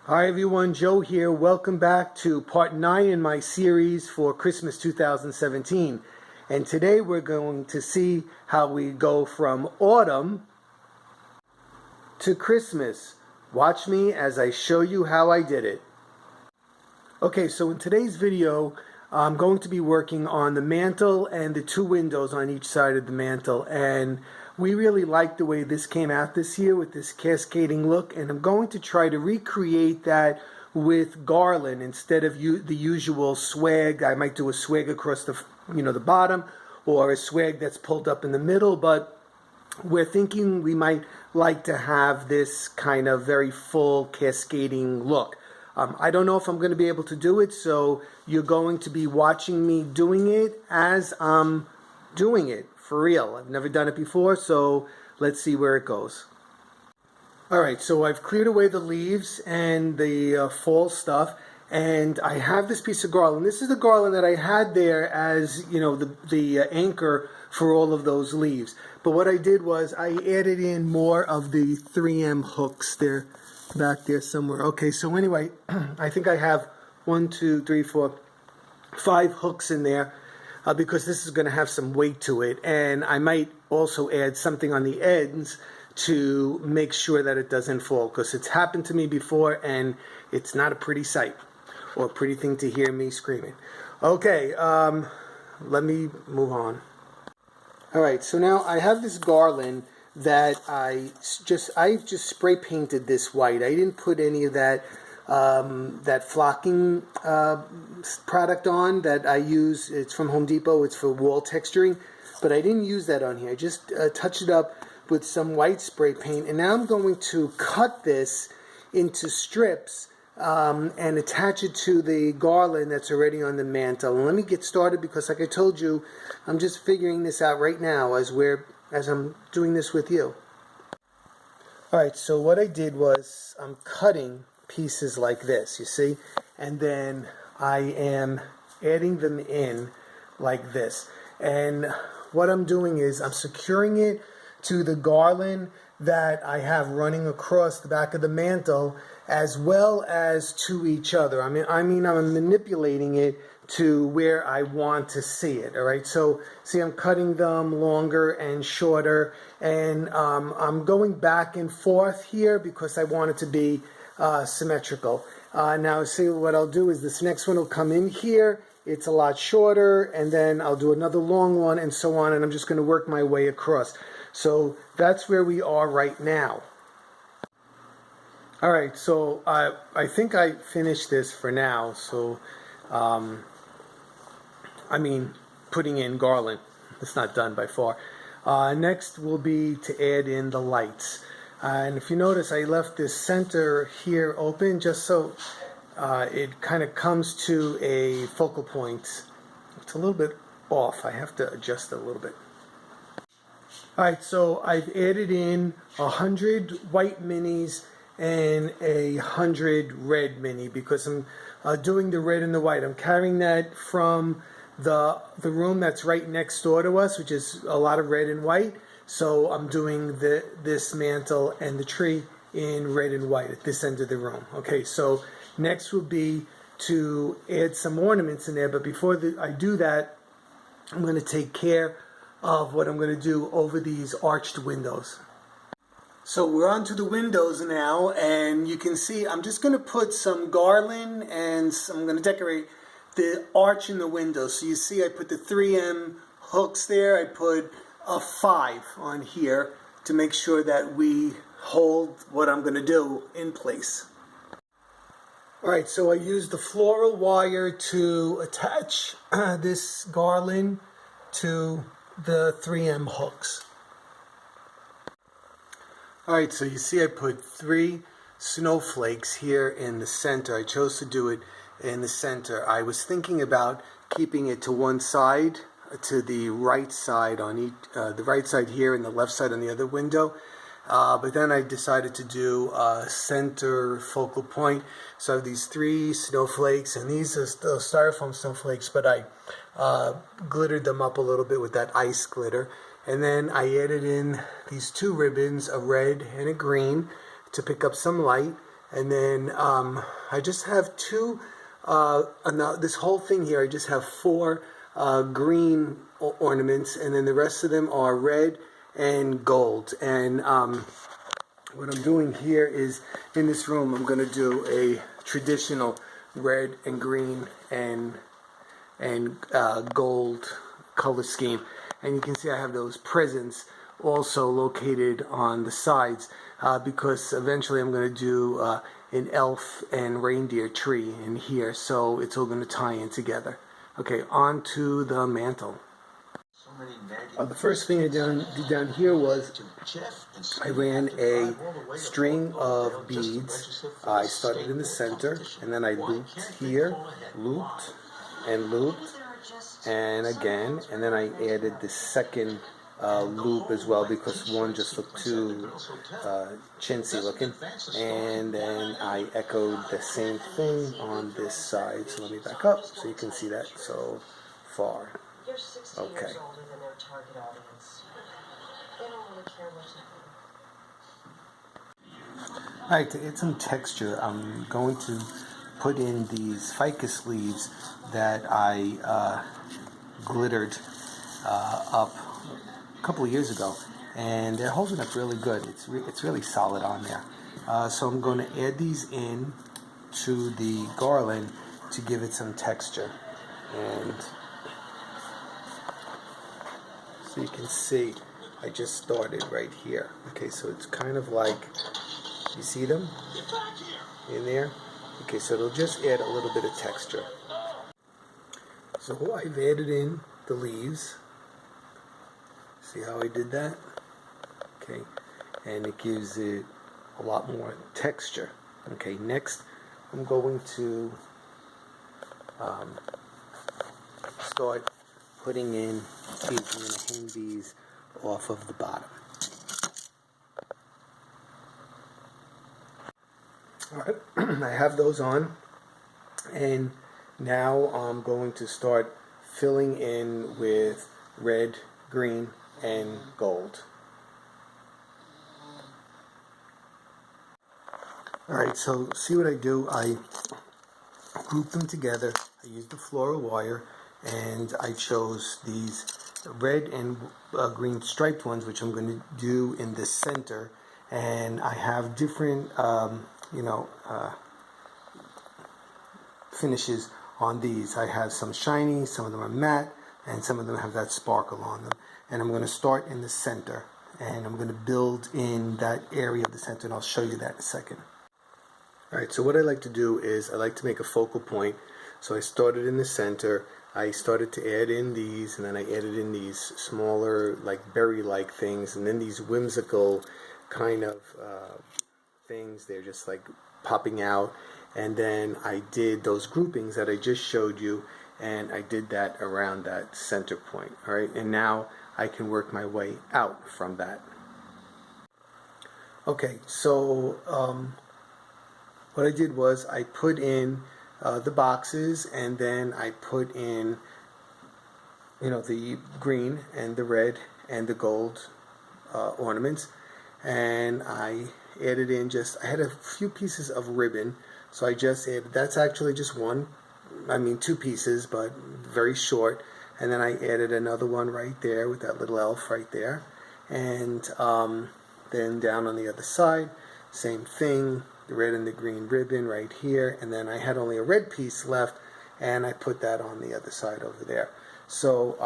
Hi everyone, Joe here. Welcome back to part 9 in my series for Christmas 2017. And today we're going to see how we go from autumn to Christmas. Watch me as I show you how I did it. Okay, so in today's video, I'm going to be working on the mantle and the 2 windows on each side of the mantle. And we really like the way this came out this year with this cascading look, and I'm going to try to recreate that with Garland instead of the usual swag. I might do a swag across the bottom, or a swag that's pulled up in the middle, but we're thinking we might like to have this kind of very full cascading look. I don't know if I'm going to be able to do it, so you're going to be watching me doing it as I'm doing it. For real. I've never done it before, so let's see where it goes. Alright, so I've cleared away the leaves and the fall stuff, and I have this piece of garland. This is the garland that I had there as, the anchor for all of those leaves. But what I did was I added in more of the 3M hooks. They're back there somewhere. Okay, so anyway, I think I have 1, 2, 3, 4, 5 hooks in there. Because this is going to have some weight to it, and I might also add something on the ends to make sure that it doesn't fall, because it's happened to me before and it's not a pretty sight or a pretty thing to hear me screaming. Okay, let me move on. Alright, so now I have this garland that I just spray painted this white. I didn't put any of that flocking product on that I use. It's from Home Depot. It's for wall texturing, but I didn't use that on here. I just touched it up with some white spray paint, and now I'm going to cut this into strips and attach it to the garland that's already on the mantle. And let me get started, because like I told you, I'm just figuring this out right now as I'm doing this with you. Alright, so what I did was I'm cutting pieces like this, you see, and then I am adding them in like this, and what I'm doing is I'm securing it to the garland that I have running across the back of the mantle, as well as to each other. I mean I'm manipulating it to where I want to see it. Alright, so see, I'm cutting them longer and shorter, and I'm going back and forth here because I want it to be symmetrical. Now see, what I'll do is this next one will come in here. It's a lot shorter, and then I'll do another long one, and so on, and I'm just going to work my way across. So that's where we are right now. Alright, so I think I finished this for now. So putting in garland, it's not done by far. Next will be to add in the lights. And if you notice, I left this center here open just so it kind of comes to a focal point. It's a little bit off. I have to adjust it a little bit. Alright, so I've added in 100 white minis and 100 red mini, because I'm doing the red and the white. I'm carrying that from the room that's right next door to us, which is a lot of red and white. So I'm doing this mantle and the tree in red and white at this end of the room. Okay, so next will be to add some ornaments in there, but before I do that, I'm going to take care of what I'm going to do over these arched windows. So we're on to the windows now, and you can see I'm just going to put some garland, and I'm going to decorate the arch in the window. So you see I put the 3M hooks there. I put a 5 on here to make sure that we hold what I'm going to do in place. Alright, so I used the floral wire to attach this garland to the 3M hooks. Alright, so you see I put 3 snowflakes here in the center. I chose to do it in the center. I was thinking about keeping it to one side, to the right side on each, the right side here and the left side on the other window, but then I decided to do a center focal point. So I have these 3 snowflakes, and these are still styrofoam snowflakes, but I glittered them up a little bit with that ice glitter, and then I added in these 2 ribbons, a red and a green, to pick up some light, And then I just have two, now this whole thing here, I just have four green ornaments, and then the rest of them are red and gold. And what I'm doing here is, in this room, I'm going to do a traditional red and green and gold color scheme. And you can see I have those presents also located on the sides because eventually I'm going to do an elf and reindeer tree in here, so it's all going to tie in together. Okay, on to the mantle. The first thing I did down here was I ran a string of beads. I started in the center, and then I looped here, looped, and looped, and again, and then I added the second loop as well because one just looked too chintzy looking, and then I echoed the same thing on this side. So let me back up so you can see that so far. Okay. Alright, to add some texture, I'm going to put in these ficus leaves that I glittered up a couple of years ago, and they're holding up really good. It's really solid on there. So I'm going to add these in to the garland to give it some texture. And so you can see, I just started right here. Okay, so it's kind of like, you see them in there? Okay, so it'll just add a little bit of texture. So I've added in the leaves. See how I did that? Okay, and it gives it a lot more texture. Okay, next I'm going to start putting in these. I'm going to hang these off of the bottom. Alright, I have those on, and now I'm going to start filling in with red, green, and gold. Alright, so see what I do? I group them together. I use the floral wire, and I chose these red and green striped ones, which I'm going to do in the center. And I have different finishes on these. I have some shiny, some of them are matte, and some of them have that sparkle on them. And I'm going to start in the center, and I'm going to build in that area of the center, and I'll show you that in a second. Alright, so what I like to do is I like to make a focal point. So I started in the center, I started to add in these, and then I added in these smaller, like berry-like things, and then these whimsical kind of things. They're just like popping out. And then I did those groupings that I just showed you, and I did that around that center point. Alright, and now I can work my way out from that. Okay, so what I did was I put in the boxes, and then I put in, the green and the red and the gold ornaments, and I added in I had a few pieces of ribbon, so I just added, that's actually just two pieces, but very short, and then I added another one right there with that little elf right there, and then down on the other side, same thing, the red and the green ribbon right here, and then I had only a red piece left, and I put that on the other side over there. So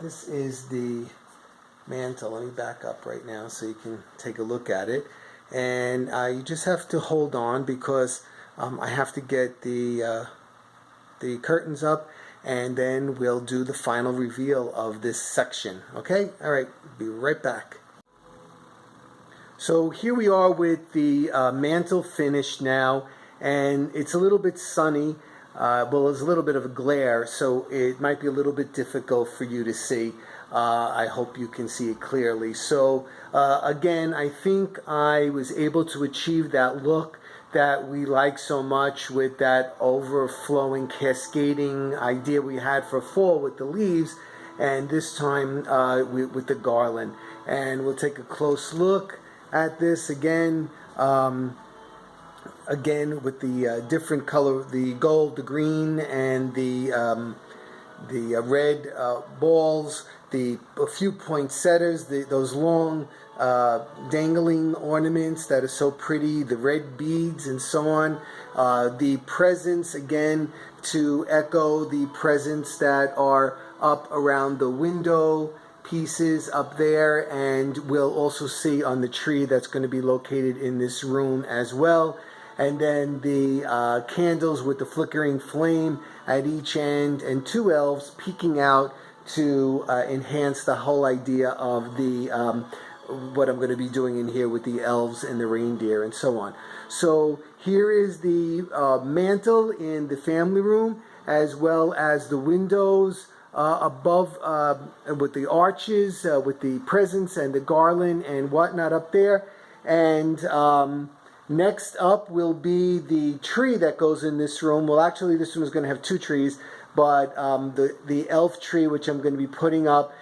this is the mantle. Let me back up right now so you can take a look at it, and you just have to hold on because I have to get the curtains up, and then we'll do the final reveal of this section. Okay? Alright, be right back. So here we are with the mantle finished now, and it's a little bit sunny. Well, there's a little bit of a glare, so it might be a little bit difficult for you to see. I hope you can see it clearly. So again, I think I was able to achieve that look that we like so much with that overflowing cascading idea we had for fall with the leaves, and this time with the garland. And we'll take a close look at this again. again with the different color, the gold, the green, and the red balls, a few poinsettias, those long dangling ornaments that are so pretty, the red beads and so on, the presents, again to echo the presents that are up around the window pieces up there, and we'll also see on the tree that's going to be located in this room as well. And then the candles with the flickering flame at each end, and two elves peeking out to enhance the whole idea of the what I'm going to be doing in here with the elves and the reindeer and so on. So here is the mantle in the family room, as well as the windows above with the arches, with the presents and the garland and whatnot up there. And next up will be the tree that goes in this room. Well, actually, this one is going to have two trees, but the elf tree, which I'm going to be putting up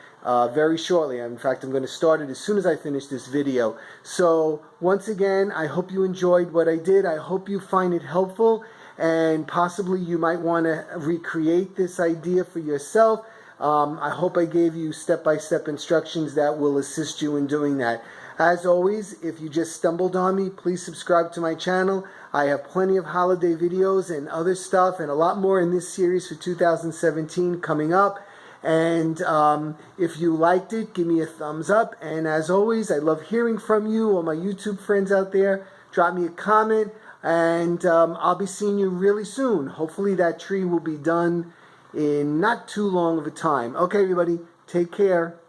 very shortly. In fact, I'm going to start it as soon as I finish this video. So once again, I hope you enjoyed what I did. I hope you find it helpful, and possibly you might want to recreate this idea for yourself. I hope I gave you step-by-step instructions that will assist you in doing that. As always, if you just stumbled on me, please subscribe to my channel. I have plenty of holiday videos and other stuff, and a lot more in this series for 2017 coming up. And if you liked it, give me a thumbs up. And as always, I love hearing from you, all my YouTube friends out there. Drop me a comment, and I'll be seeing you really soon. Hopefully that tree will be done in not too long of a time. Okay, everybody, take care.